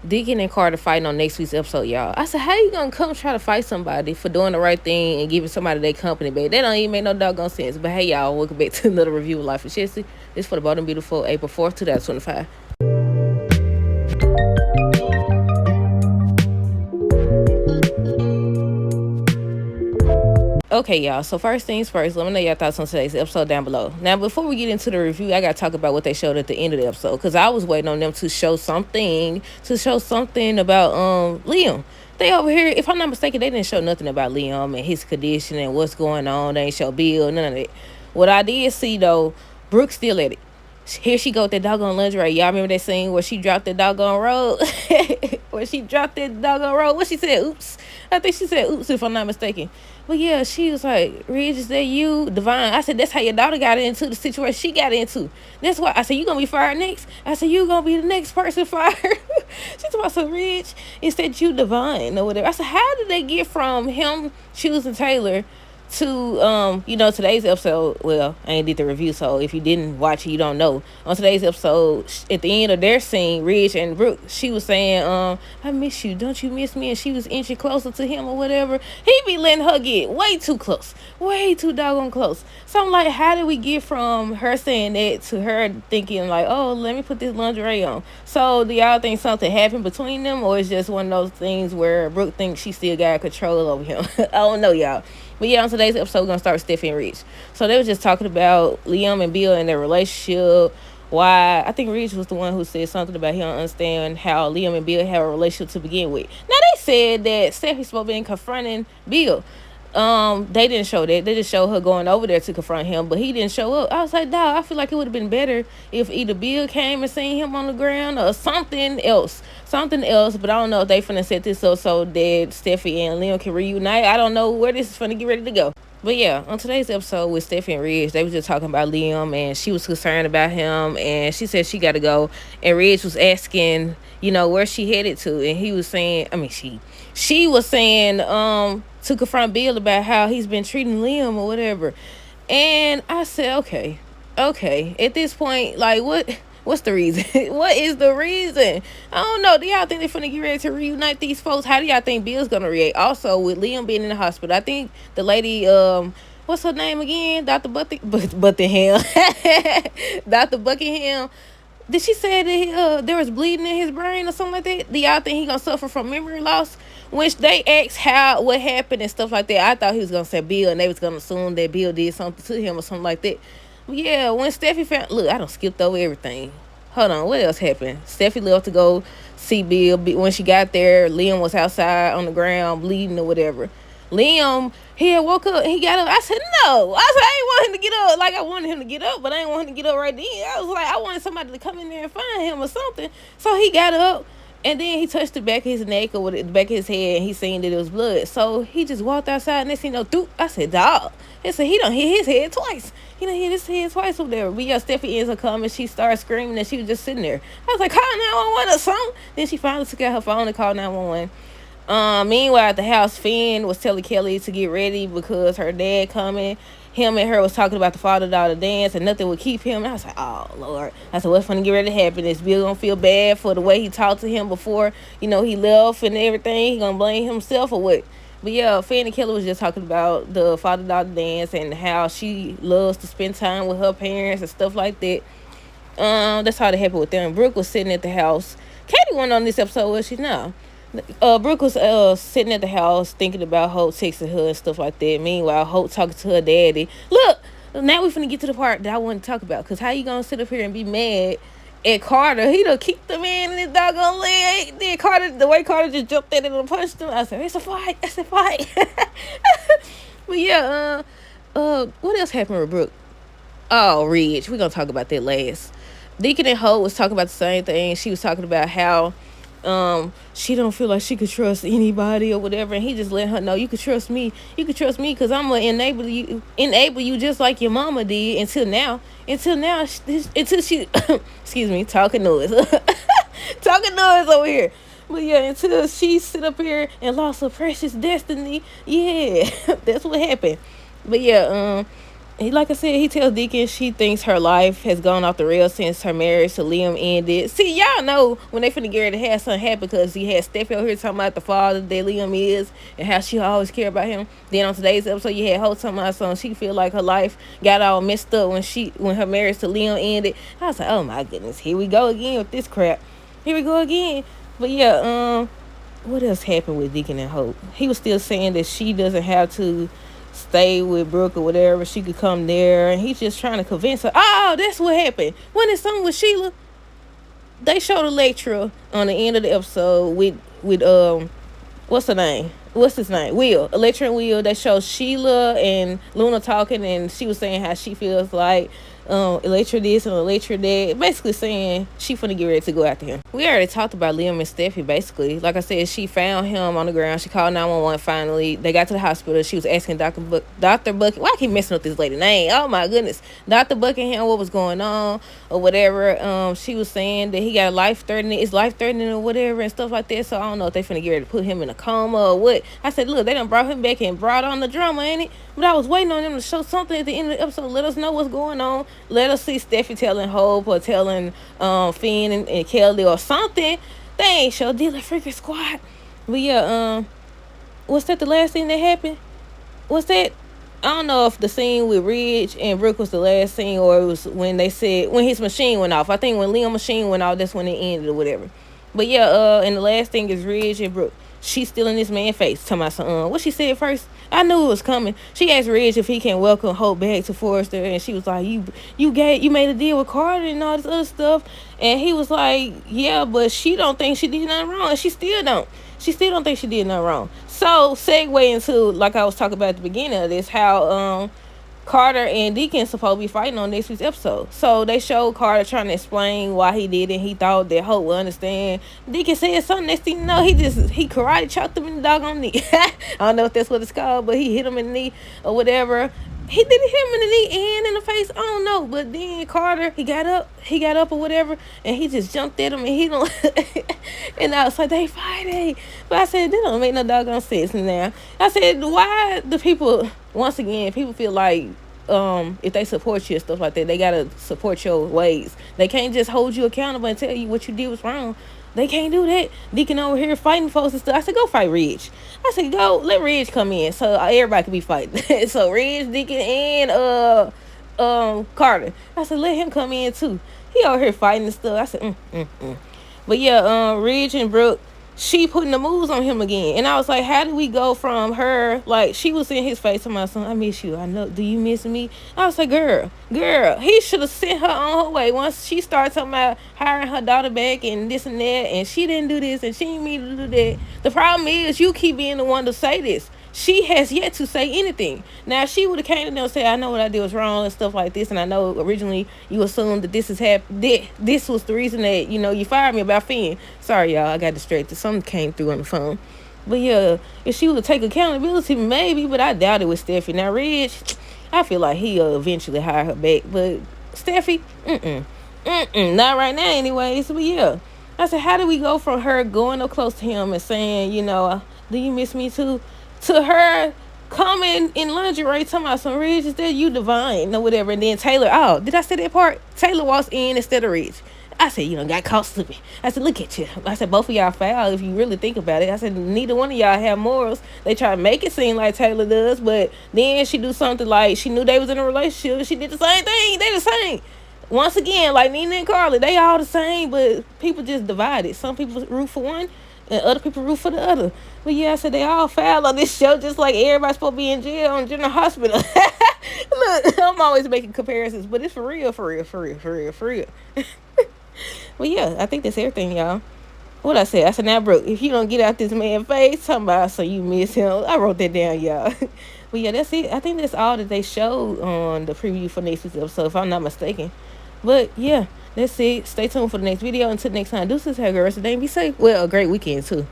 Deacon and Carter fighting on next week's episode, y'all. I said, how you gonna come try to fight somebody for doing the right thing and giving somebody their company back? That don't even make no doggone sense. But hey, y'all, welcome back to another review of Life of Chelsea. This for the Bold and Beautiful, April 4th, 2025. Okay, y'all, so first things first, let me know your thoughts on today's episode down below. Now, before we get into the review, I gotta talk about what they showed at the end of the episode, because I was waiting on them to show something about Liam. They over here, if I'm not mistaken, they didn't show nothing about Liam and his condition and what's going on. They ain't show Bill, none of that. What I did see, though, Brooke's still at it. Here she go with that doggone lingerie. Y'all remember that scene where she dropped that doggone road? Where she dropped that doggone road? What she said? Oops. I think she said oops, if I'm not mistaken. But yeah, she was like, Ridge, is that you? Divine. I said, that's how your daughter got into the situation she got into. That's why I said, you gonna be fired next? I said, you gonna be the next person fired. She told me, so Ridge, instead you Divine or whatever. I said, how did they get from him choosing Taylor to today's episode? Well, I ain't did the review, so if you didn't watch it, you don't know. On today's episode, at the end of their scene, Ridge and Brooke, she was saying, I miss you, don't you miss me? And she was inching closer to him or whatever. He be letting her get way too close, way too doggone close. So I'm like, how did we get from her saying that to her thinking like, oh, let me put this lingerie on? So do y'all think something happened between them, or it's just one of those things where Brooke thinks she still got control over him? I don't know, y'all. But yeah, on today's episode, we're going to start with Steffi and Ridge. So they were just talking about Liam and Bill and their relationship. Why, I think Ridge was the one who said something about he don't understand how Liam and Bill have a relationship to begin with. Now, they said that Steffi's supposed to be confronting Bill. They didn't show that. They just showed her going over there to confront him, but he didn't show up. I was like, dog, I feel like it would have been better if either Bill came and seen him on the ground or something else. But I don't know if they finna set this up so that Steffi and Liam can reunite. I don't know where this is finna get ready to go. But yeah, on today's episode with Steffi and Ridge, they was just talking about Liam, and she was concerned about him, and she said she got to go. And Ridge was asking, where she headed to, and he was saying, she was saying, to confront Bill about how he's been treating Liam or whatever. And I said, okay. At this point, like, what's the reason? What is the reason? I don't know. Do y'all think they're finna get ready to reunite these folks? How do y'all think Bill's gonna react? Also, with Liam being in the hospital, I think the lady, what's her name again? Dr. Buckingham. Dr. Buckingham. Did she say that there was bleeding in his brain or something like that? Do y'all think he gonna suffer from memory loss? When they asked what happened and stuff like that, I thought he was gonna say Bill, and they was gonna assume that Bill did something to him or something like that. Yeah, when Steffi found... Look, I done skipped over everything. Hold on, what else happened? Steffi left to go see Bill. When she got there, Liam was outside on the ground bleeding or whatever. Liam, he had woke up and he got up. I said, no. I said, I ain't want him to get up. Like, I wanted him to get up, but I ain't want him to get up right then. I was like, I wanted somebody to come in there and find him or something. So he got up. And then he touched the back of his neck or with the back of his head, and he seen that it was blood. So he just walked outside, and they doop. I said, dog. He said, he done hit his head twice. He done hit his head twice over there. But yeah, Steffi ends up coming. She started screaming, and she was just sitting there. I was like, call 911 or something. Then she finally took out her phone and called 911. Meanwhile, at the house, Finn was telling Kelly to get ready because her dad coming. Him and her was talking about the father-daughter dance, and nothing would keep him. And I was like, oh, Lord. I said, what's going to get ready to happen? Is Bill going to feel bad for the way he talked to him before, he left and everything? He going to blame himself or what? But yeah, Fanny Kelly was just talking about the father-daughter dance and how she loves to spend time with her parents and stuff like that. That's how it happened with them. Brooke was sitting at the house. Katie wasn't on this episode, was she? No. Brooke was sitting at the house thinking about Hope texting her and stuff like that. Meanwhile, Hope talking to her daddy. Look, now we finna get to the part that I want to talk about. Because how you gonna sit up here and be mad at Carter? He done kicked the man in his doggone leg. Then Carter, the way Carter just jumped at it and punched him. I said, it's a fight. But yeah, what else happened with Brooke? Oh, Ridge. We're gonna talk about that last. Deacon and Hope was talking about the same thing. She was talking about how she don't feel like she could trust anybody or whatever, and he just let her know, you could trust me because I'm gonna enable you just like your mama did until she excuse me, talking noise over here. But yeah, until she sit up here and lost her precious destiny. Yeah, that's what happened. But yeah, like I said, he tells Deacon she thinks her life has gone off the rails since her marriage to Liam ended. See, y'all know when they finna get ready to have something happen because he had Steffi over here talking about the father that Liam is and how she always care about him. Then on today's episode, you had Hope talking about something. She feel like her life got all messed up when her marriage to Liam ended. I was like, oh my goodness, here we go again with this crap. Here we go again. But yeah, what else happened with Deacon and Hope? He was still saying that she doesn't have to stay with Brooke or whatever. She could come there, and he's just trying to convince her. Oh, that's what happened. When it's something with Sheila, they showed a lecture on the end of the episode with what's her name? What's his name? Will. Electra and Will. They show Sheila and Luna talking, and she was saying how she feels like Electra this and Electra that. Basically saying she finna get ready to go after him. We already talked about Liam and Steffi, basically. Like I said, she found him on the ground. She called 911 finally. They got to the hospital. She was asking Dr. Bucket. Why I keep messing up this lady's name? Oh my goodness. Dr. Buckingham, what was going on or whatever. She was saying that he got it's life-threatening or whatever and stuff like that. So I don't know if they finna get ready to put him in a coma or what. I said, look, they done brought him back and brought on the drama, ain't it? But I was waiting on them to show something at the end of the episode. Let us know what's going on. Let us see Steffi telling Hope or telling Finn and Kelly or something. They ain't show Dealer freaking squad. But yeah, was that the last thing that happened? Was that? I don't know if the scene with Ridge and Brooke was the last scene or it was when they said when his machine went off. I think when Liam's machine went off, that's when it ended or whatever. But yeah, and the last thing is Ridge and Brooke. She's still in this man's face talking about some what she said first. I knew it was coming. She asked Ridge if he can welcome Hope back to Forrester, and she was like, you made a deal with Carter and all this other stuff. And he was like, yeah, but she don't think she did nothing wrong, and she still don't think she did nothing wrong. So segue into, like I was talking about at the beginning of this, how Carter and Deacon supposed to be fighting on next week's episode. So they showed Carter trying to explain why he did it. He thought that Hope would understand. Deacon said something. Next thing you know, he karate chopped him in the doggone knee. I don't know if that's what it's called, but he hit him in the knee or whatever. He didn't hit him in the knee and in the face. I don't know. But then Carter, he got up or whatever, and he just jumped at him and he don't. And I was like, they fighting. But I said, that don't make no doggone sense now. I said, why do people, once again, people feel like if they support you and stuff like that, they gotta support your ways. They can't just hold you accountable and tell you what you did was wrong. They can't do that. Deacon over here fighting folks and stuff. I said, go fight Ridge. I said, go let Ridge come in so everybody can be fighting. So Ridge, Deacon, and Carter. I said, let him come in too. He over here fighting and stuff. I said, But yeah, Ridge and Brooke, she putting the moves on him again. And I was like, how do we go from her, like, she was in his face talking about something, I miss you, I know, do you miss me? I was like, girl, he should have sent her on her way. Once she started talking about hiring her daughter back and this and that, and she didn't do this and she didn't mean to do that. The problem is you keep being the one to say this. She has yet to say anything. Now, if she would have came to them and said, I know what I did was wrong and stuff like this, and I know originally you assumed that this was the reason that, you fired me about Finn. Sorry, y'all, I got distracted. Something came through on the phone. But yeah, if she would have taken accountability, maybe, but I doubt it with Steffi. Now, Ridge, I feel like he'll eventually hire her back, but Steffi, not right now anyways. But yeah, I said, how do we go from her going up close to him and saying, do you miss me too, to her coming in lingerie talking about some Ridge, is that you divine or whatever? And then Taylor, oh, did I say that part? Taylor walks in instead of Ridge. I said, got caught slipping. I said, look at you. I said, both of y'all foul if you really think about it. I said, neither one of y'all have morals. They try to make it seem like Taylor does, but then she do something like she knew they was in a relationship. She did the same thing. They the same. Once again, like Nina and Carly, they all the same, but people just divided. Some people root for one and other people root for the other. But yeah, I said they all foul on this show, just like everybody's supposed to be in jail and general hospital. Look, I'm always making comparisons, but it's for real. Well, yeah, I think that's everything, y'all. What I said? I said, now, Brooke, if you don't get out this man's face, talking about so you miss him. I wrote that down, y'all. But yeah, that's it. I think that's all that they showed on the preview for next week's episode, if I'm not mistaken. But yeah, that's it. Stay tuned for the next video. Until next time, deuces, have a good rest of the day and be safe. Well, a great weekend, too.